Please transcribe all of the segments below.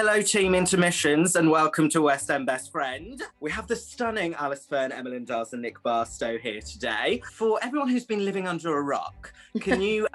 Hello, Team Intermissions, and welcome to West End Best Friend. We have the stunning Alice Fern, Emma Lindars, and Nick Barstow here today. For everyone who's been living under a rock, can you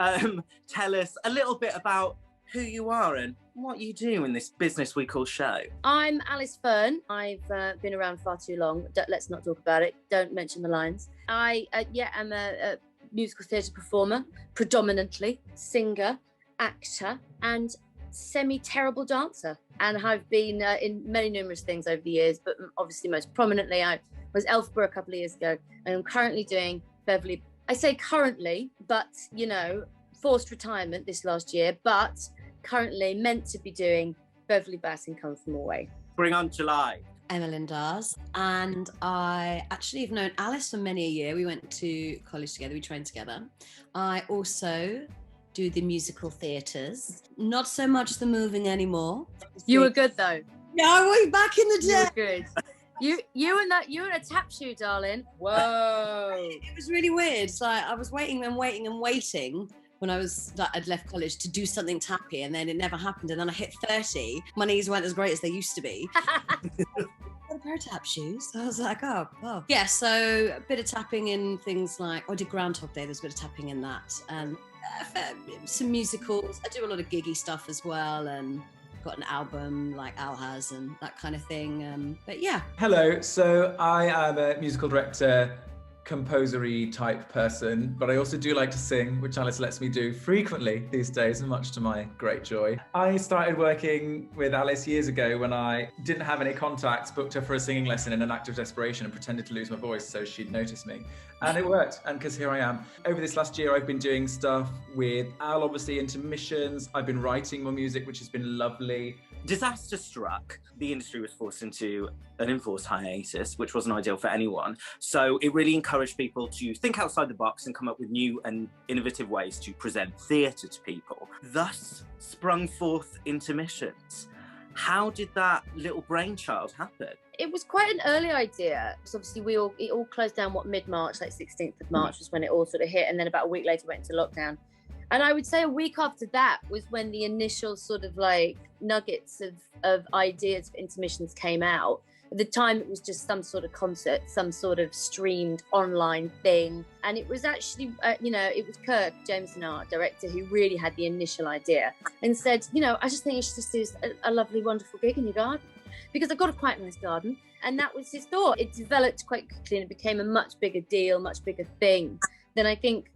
tell us a little bit about who you are and what you do in this business we call show? I'm Alice Fern. I've been around far too long. Let's not talk about it. Don't mention the lines. I am a musical theatre performer, predominantly, singer, actor, and semi-terrible dancer. And I've been in many numerous things over the years, but obviously most prominently, I was Elphaba a couple of years ago, and I'm currently doing Beverly. I say currently, but, you know, forced retirement this last year, but currently meant to be doing Beverly Bass in Come From Away. Bring on July. Emma Lindars, and I actually have known Alice for many a year. We went to college together, we trained together. I also do the musical theatres, not so much the moving anymore. You were good though. Yeah, way back in the day. You were good. You and a tap shoe, darling. Whoa. It was really weird. It's like I was waiting when I'd left college to do something tappy, and then it never happened. And then I hit 30. My knees weren't as great as they used to be. Got a pair of tap shoes. So I was like, oh. Yeah, so a bit of tapping in things like, I did Groundhog Day, there's a bit of tapping in that. And some musicals. I do a lot of giggy stuff as well, and got an album like Al has and that kind of thing. But yeah. Hello, so I am a musical director, composer-y type person, but I also do like to sing, which Alice lets me do frequently these days, and much to my great joy. I started working with Alice years ago when I didn't have any contacts, booked her for a singing lesson in an act of desperation and pretended to lose my voice so she'd notice me. And it worked, and because here I am. Over this last year, I've been doing stuff with Al, obviously, Intermissions. I've been writing more music, which has been lovely. Disaster struck. The industry was forced into an enforced hiatus, which wasn't ideal for anyone. So it really encouraged people to think outside the box and come up with new and innovative ways to present theatre to people. Thus sprung forth Intermissions. How did that little brainchild happen? It was quite an early idea. So obviously it all closed down, mid-March, like 16th of March was when it all sort of hit. And then about a week later went into lockdown. And I would say a week after that was when the initial sort of like nuggets of ideas for Intermissions came out. At the time, it was just some sort of concert, some sort of streamed online thing. And it was actually, it was Kirk Jameson, our director, who really had the initial idea and said, I just think you should just do a lovely, wonderful gig in your garden, because I've got a quite nice garden. And that was his thought. It developed quite quickly and it became a much bigger deal, much bigger thing than I think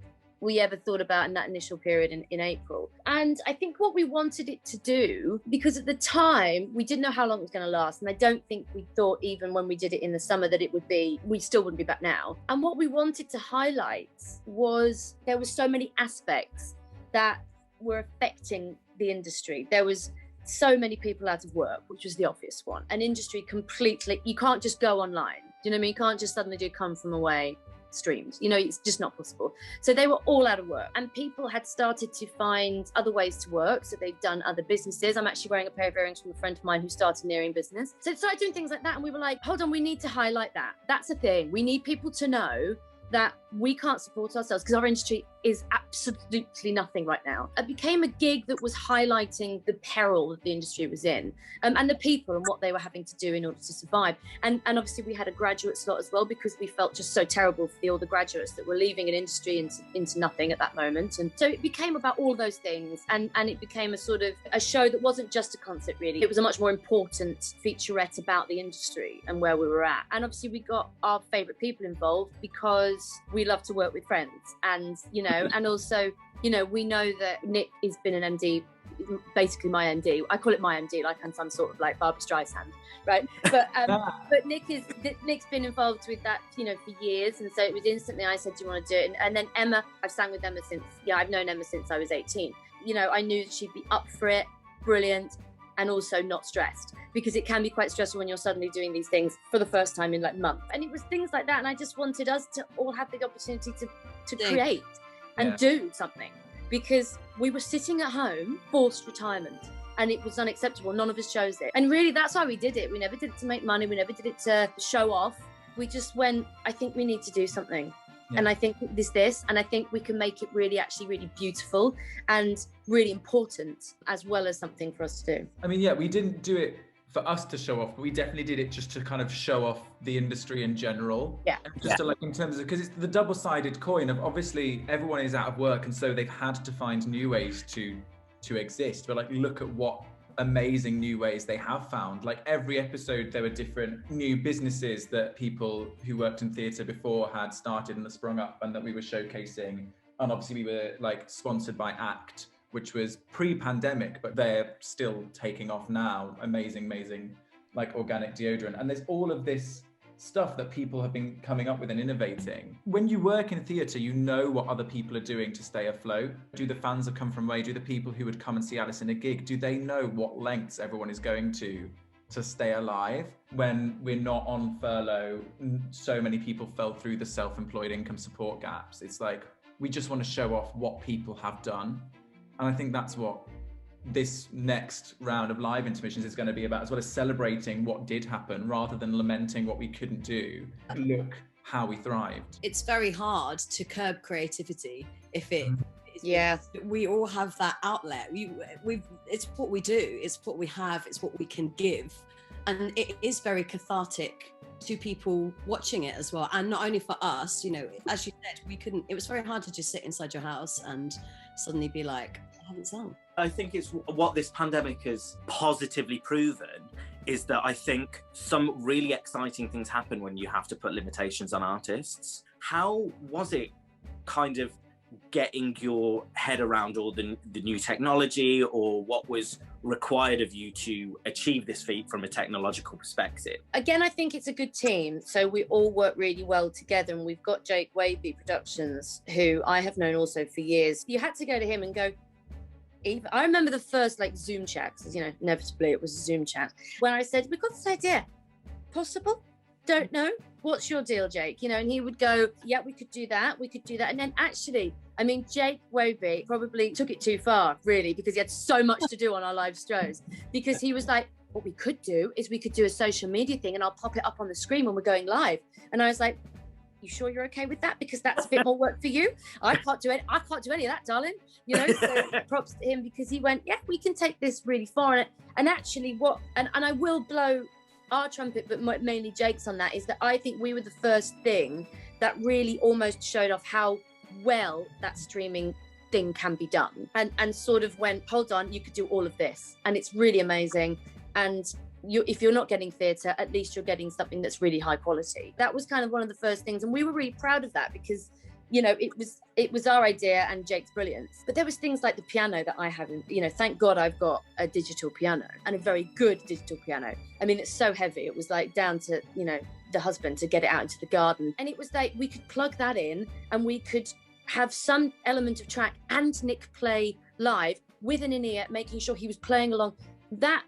we ever thought about in that initial period in April. And I think what we wanted it to do, because at the time, we didn't know how long it was going to last. And I don't think we thought even when we did it in the summer that we still wouldn't be back now. And what we wanted to highlight was there were so many aspects that were affecting the industry. There was so many people out of work, which was the obvious one. An industry completely, you can't just go online. Do you know what I mean? You can't just suddenly do Come From Away streamed, it's just not possible. So they were all out of work, and people had started to find other ways to work. So they've done other businesses. I'm actually wearing a pair of earrings from a friend of mine who started an earring business. So they started doing things like that, and we were like, hold on, we need to highlight that. That's a thing. We need people to know that we can't support ourselves because our industry is absolutely nothing right now. It became a gig that was highlighting the peril that the industry was in, and the people and what they were having to do in order to survive. And obviously we had a graduate slot as well, because we felt just so terrible for all the graduates that were leaving an industry into nothing at that moment. And so it became about all those things, and it became a sort of a show that wasn't just a concert really. It was a much more important featurette about the industry and where we were at. And obviously we got our favourite people involved because we love to work with friends, and and also we know that Nick has been an MD, basically my MD. I call it my MD like I'm some sort of like Barbara Streisand, right? But Nick's been involved with that for years, and so it was instantly I said, do you want to do it? And then Emma, I've sang with Emma since I've known Emma since I was 18. I knew that she'd be up for it, brilliant, and also not stressed, because it can be quite stressful when you're suddenly doing these things for the first time in like months. And it was things like that, and I just wanted us to all have the opportunity to create and do something, because we were sitting at home, forced retirement, and it was unacceptable. None of us chose it. And really, that's why we did it. We never did it to make money. We never did it to show off. We just went, I think we need to do something. And I think this, and I think we can make it really beautiful and really important, as well as something for us to do. I mean, yeah, we didn't do it for us to show off, but we definitely did it just to kind of show off the industry in general. Yeah. Just to, like, in terms of, because it's the double-sided coin of, obviously everyone is out of work, and so they've had to find new ways to exist. But like, look at what amazing new ways they have found. Like, every episode there were different new businesses that people who worked in theatre before had started and sprung up, and that we were showcasing. And obviously we were like sponsored by ACT, which was pre-pandemic, but they're still taking off now. Amazing like organic deodorant. And there's all of this stuff that people have been coming up with and innovating. When you work in theatre, you know what other people are doing to stay afloat. Do the fans that come from away, do the people who would come and see Alice in a gig, do they know what lengths everyone is going to stay alive? When we're not on furlough, so many people fell through the self-employed income support gaps. It's like, we just want to show off what people have done. And I think that's what this next round of live intermissions is going to be about, as well as celebrating what did happen rather than lamenting what we couldn't do. Look how we thrived. It's very hard to curb creativity if it Yeah. We all have that outlet. It's what we do, it's what we have, it's what we can give. And it is very cathartic to people watching it as well. And not only for us, you know, as you said, it was very hard to just sit inside your house and suddenly be like, I haven't sung. I think it's what this pandemic has positively proven is that I think some really exciting things happen when you have to put limitations on artists. How was it kind of getting your head around all the new technology, or what was required of you to achieve this feat from a technological perspective? Again, I think it's a good team. So we all work really well together, and we've got Jake Waby Productions, who I have known also for years. You had to go to him and go, I remember the first like Zoom chat, because, you know, inevitably it was a Zoom chat, when I said, we've got this idea, possible? Don't know. What's your deal, Jake? You know, and he would go, yeah, we could do that. And then actually, I mean, Jake Waby probably took it too far, really, because he had so much to do on our live shows, because he was like, what we could do is we could do a social media thing and I'll pop it up on the screen when we're going live. And I was like, you sure you're okay with that? Because that's a bit more work for you. I can't do any of that, darling. You know, so props to him, because he went, yeah, we can take this really far. And actually and I will blow our trumpet, but mainly Jake's on that, is that I think we were the first thing that really almost showed off how well that streaming thing can be done, and sort of went, hold on, you could do all of this, and it's really amazing. And if you're not getting theatre, at least you're getting something that's really high quality. That was kind of one of the first things, and we were really proud of that, because, you know, it was our idea and Jake's brilliance. But there was things like the piano that I haven't, you know, thank God I've got a digital piano, and a very good digital piano. I mean, it's so heavy. It was like down to, you know, the husband to get it out into the garden. And it was like, we could plug that in and we could have some element of track and Nick play live with an in-ear, making sure he was playing along. That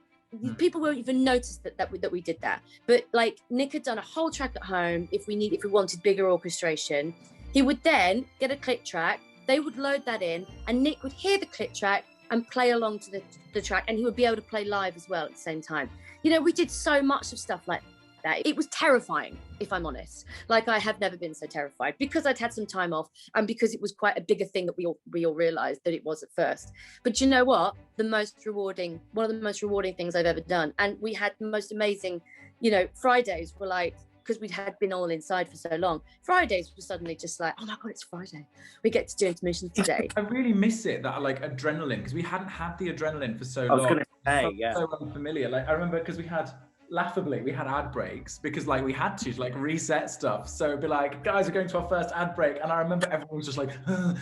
people won't even notice that we did that. But like, Nick had done a whole track at home. If we wanted bigger orchestration, he would then get a click track, they would load that in, and Nick would hear the click track and play along to the track, and he would be able to play live as well at the same time. You know, we did so much of stuff like that. It was terrifying, if I'm honest. Like, I have never been so terrified, because I'd had some time off, and because it was quite a bigger thing that we all realised that it was at first. But you know what? One of the most rewarding things I've ever done. And we had the most amazing, you know, Fridays were like, because we'd had been all inside for so long, Fridays were suddenly just like, oh my God, it's Friday. We get to do intermissions today. I really miss it, that like adrenaline, because we hadn't had the adrenaline for so long. I was going to say, yeah. So unfamiliar. Like, I remember, because we had ad breaks, because like we had to like reset stuff. So it'd be like, guys, we're going to our first ad break. And I remember everyone was just like, am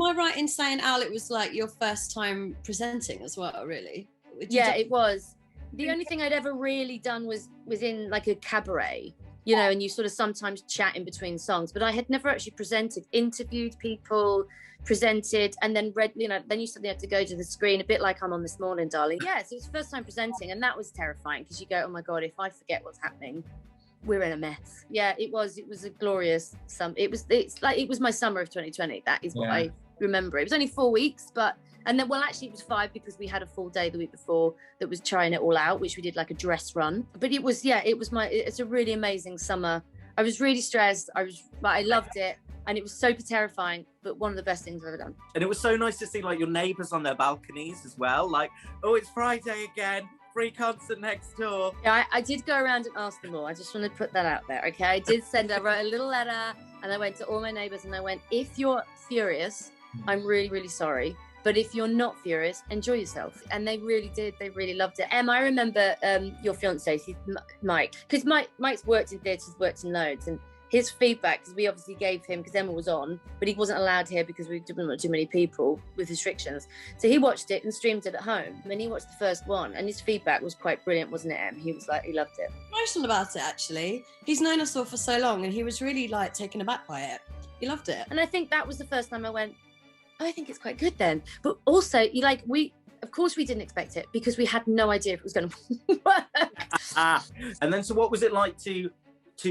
I right in saying, Al, it was like your first time presenting as well, really? Yeah, it was. The only thing I'd ever really done was in like a cabaret, you know, and you sort of sometimes chat in between songs, but I had never actually interviewed people, presented, and then read, you know, then you suddenly have to go to the screen, a bit like I'm on This Morning, Darling. Yes, it was first time presenting, and that was terrifying, because you go, oh my God, if I forget what's happening, we're in a mess. Yeah, it was a glorious it was my summer of 2020. That is what I remember. It was only 4 weeks, and then, well, actually it was 5, because we had a full day the week before that was trying it all out, which we did like a dress run. But it's a really amazing summer I was really stressed. I loved it. And it was super terrifying, but one of the best things I've ever done. And it was so nice to see like your neighbours on their balconies as well. Like, oh, it's Friday again. Free concert next door. Yeah, I did go around and ask them all. I just want to put that out there, okay? I wrote a little letter and I went to all my neighbours and I went, if you're furious, I'm really, really sorry. But if you're not furious, enjoy yourself. And they really did. They really loved it. I remember your fiance, Mike, because Mike's worked in theatres, worked in loads, and his feedback, because we obviously gave him, because Emma was on, but he wasn't allowed here because we didn't want too many people with restrictions. So he watched it and streamed it at home. And he watched the first one, and his feedback was quite brilliant, wasn't it, Em? He was like, he loved it. Emotional about it, actually. He's known us all for so long, and he was really like taken aback by it. He loved it. And I think that was the first time I went, oh, I think it's quite good then. But also, of course we didn't expect it because we had no idea if it was going to work. And then, so what was it like to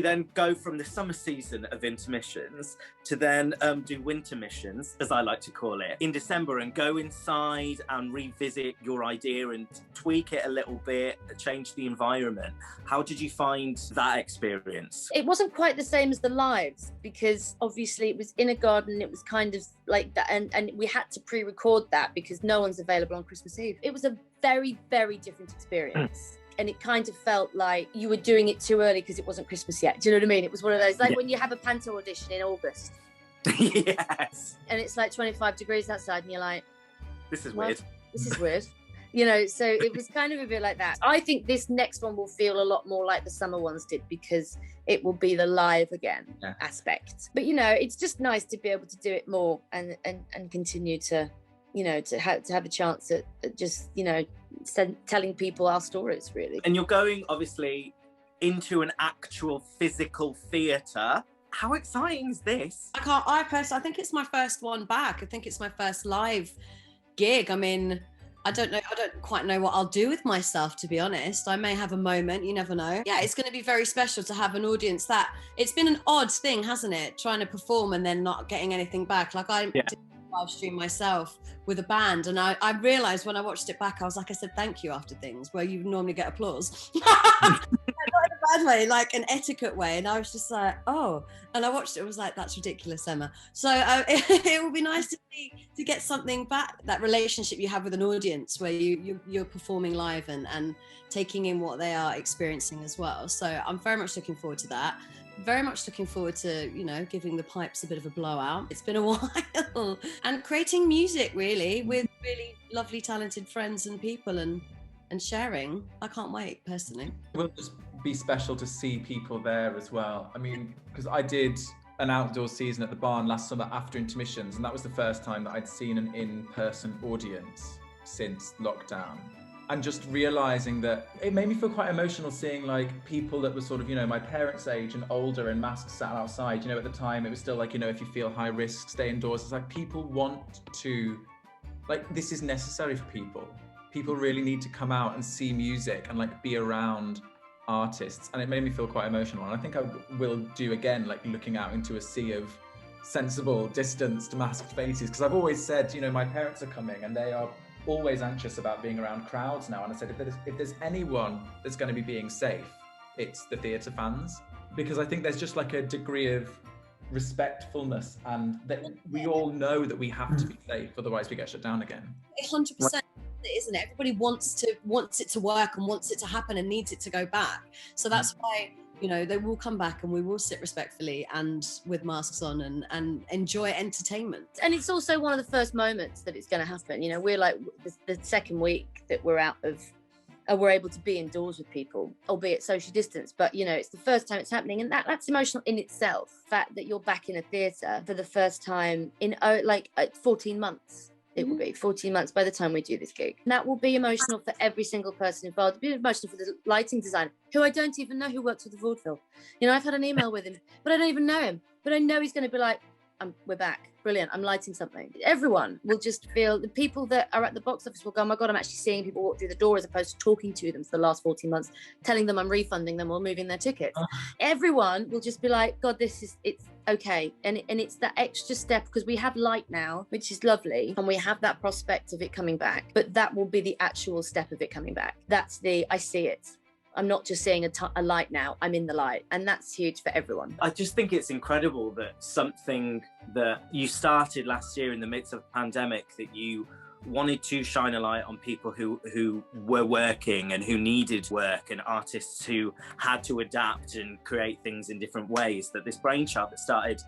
then go from the summer season of Intermissions to then do Wintermissions, as I like to call it, in December, and go inside and revisit your idea and tweak it a little bit, change the environment? How did you find that experience? It wasn't quite the same as the lives, because obviously it was in a garden. It was kind of like that, and we had to pre-record that because no one's available on Christmas Eve. It was a very, very different experience. And it kind of felt like you were doing it too early because it wasn't Christmas yet. Do you know what I mean? It was one of those, like when you have a panto audition in August. Yes. And it's like 25 degrees outside and you're like, this is weird. This is weird. You know, so it was kind of a bit like that. I think this next one will feel a lot more like the summer ones did because it will be the live again aspect. But, you know, it's just nice to be able to do it more and continue to, you know, to have a chance at just, you know, telling people our stories, really. And you're going, obviously, into an actual physical theatre. How exciting is this? I think it's my first one back. I think it's my first live gig. I mean, I don't quite know what I'll do with myself, to be honest. I may have a moment, you never know. Yeah, it's going to be very special to have an audience. It's been an odd thing, hasn't it? Trying to perform and then not getting anything back. Like I did live stream myself with a band, and I realized when I watched it back, I was like, I said thank you after things where you normally get applause. Not in a bad way, like an etiquette way. And I was just like, oh, and I watched it, was like, that's ridiculous, Emma. So it will be nice to get something back, that relationship you have with an audience where you're performing live and taking in what they are experiencing as well. So I'm very much looking forward to that. Very much looking forward to, you know, giving the pipes a bit of a blowout. It's been a while. And creating music, really, with really lovely, talented friends and people and sharing. I can't wait, personally. It will just be special to see people there as well. I mean, because I did an outdoor season at the barn last summer after Intermissions, and that was the first time that I'd seen an in-person audience since lockdown. And just realizing that it made me feel quite emotional seeing like people that were sort of, you know, my parents' age and older and masks sat outside. You know, at the time it was still like, you know, if you feel high risk, stay indoors. It's like people want to, like, this is necessary for people. People really need to come out and see music and like be around artists. And it made me feel quite emotional. And I think I will do again, like looking out into a sea of sensible, distanced, masked faces. Because I've always said, you know, my parents are coming and they are always anxious about being around crowds now, and I said if there's anyone that's going to be being safe, it's the theatre fans, because I think there's just like a degree of respectfulness and that we all know that we have to be safe, otherwise we get shut down again. 100%, isn't it? Everybody wants it to work and wants it to happen and needs it to go back. So that's why, you know, they will come back and we will sit respectfully and with masks on and enjoy entertainment. And it's also one of the first moments that it's going to happen. You know, we're like the second week that we're out of, we're able to be indoors with people, albeit social distance. But, you know, it's the first time it's happening. And that's emotional in itself. The fact that you're back in a theatre for the first time in 14 months. It will be 14 months by the time we do this gig. And that will be emotional for every single person involved. It'll be emotional for the lighting designer, who I don't even know, who works with the vaudeville. You know, I've had an email with him, but I don't even know him. But I know he's going to be like, we're back. Brilliant. I'm lighting something. Everyone will just feel, the people that are at the box office will go, oh my God, I'm actually seeing people walk through the door, as opposed to talking to them for the last 14 months, telling them I'm refunding them or moving their tickets. Everyone will just be like, God, it's okay. And it's that extra step, because we have light now, which is lovely. And we have that prospect of it coming back. But that will be the actual step of it coming back. That's I see it. I'm not just seeing a light now, I'm in the light. And that's huge for everyone. I just think it's incredible that something that you started last year in the midst of a pandemic, that you wanted to shine a light on people who were working and who needed work, and artists who had to adapt and create things in different ways, that this brainchild that started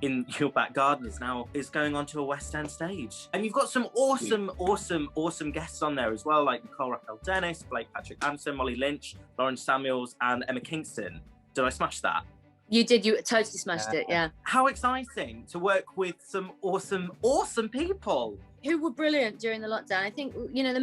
in your back garden is going onto a West End stage. And you've got some awesome guests on there as well, like Nicole Raquel Dennis, Blake Patrick Anderson, Molly Lynch, Lauren Samuels, and Emma Kingston. Did I smash that? You did, you totally smashed it, yeah. How exciting to work with some awesome people. Who were brilliant during the lockdown. I think, you know,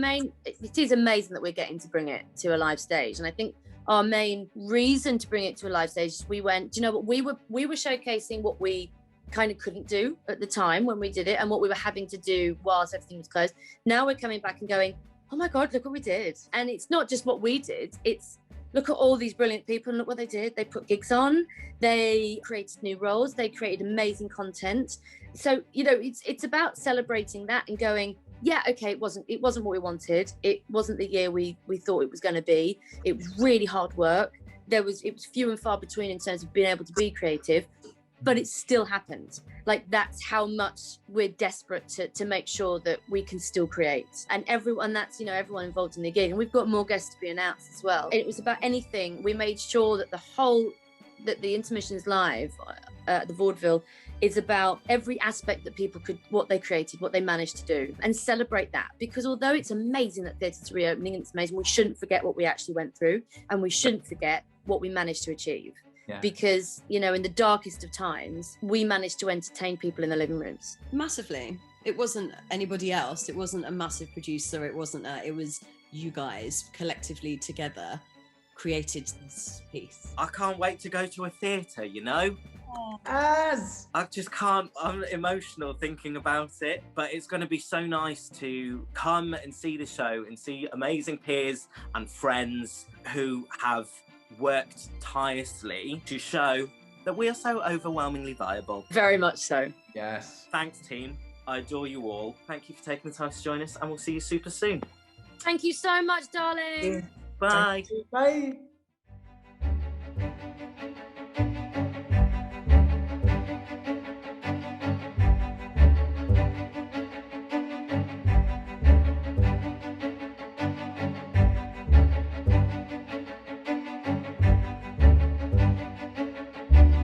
it is amazing that we're getting to bring it to a live stage. And I think our main reason to bring it to a live stage is we went, do you know what, we were showcasing what we kind of couldn't do at the time when we did it, and what we were having to do whilst everything was closed. Now we're coming back and going, oh my God, look what we did. And it's not just what we did, it's look at all these brilliant people and look what they did. They put gigs on, they created new roles, they created amazing content. So, you know, it's about celebrating that and going, yeah, okay, it wasn't what we wanted. It wasn't the year we thought it was going to be. It was really hard work. It was few and far between in terms of being able to be creative, but it still happened. Like, that's how much we're desperate to make sure that we can still create. And everyone involved in the gig. And we've got more guests to be announced as well. It was about anything. We made sure that the Intermissions live at the Vaudeville is about every aspect that people what they created, what they managed to do, and celebrate that. Because although it's amazing that theatre's reopening, and it's amazing, we shouldn't forget what we actually went through, and we shouldn't forget what we managed to achieve. Yeah. Because, you know, in the darkest of times, we managed to entertain people in the living rooms. Massively. It wasn't anybody else. It wasn't a massive producer. It was you guys collectively together created this piece. I can't wait to go to a theatre, you know? As I just can't, I'm emotional thinking about it, but it's going to be so nice to come and see the show and see amazing peers and friends who have worked tirelessly to show that we are so overwhelmingly viable. Very much so. Yes. Thanks, team. I adore you all. Thank you for taking the time to join us, and we'll see you super soon. Thank you so much, darling. Bye. Bye.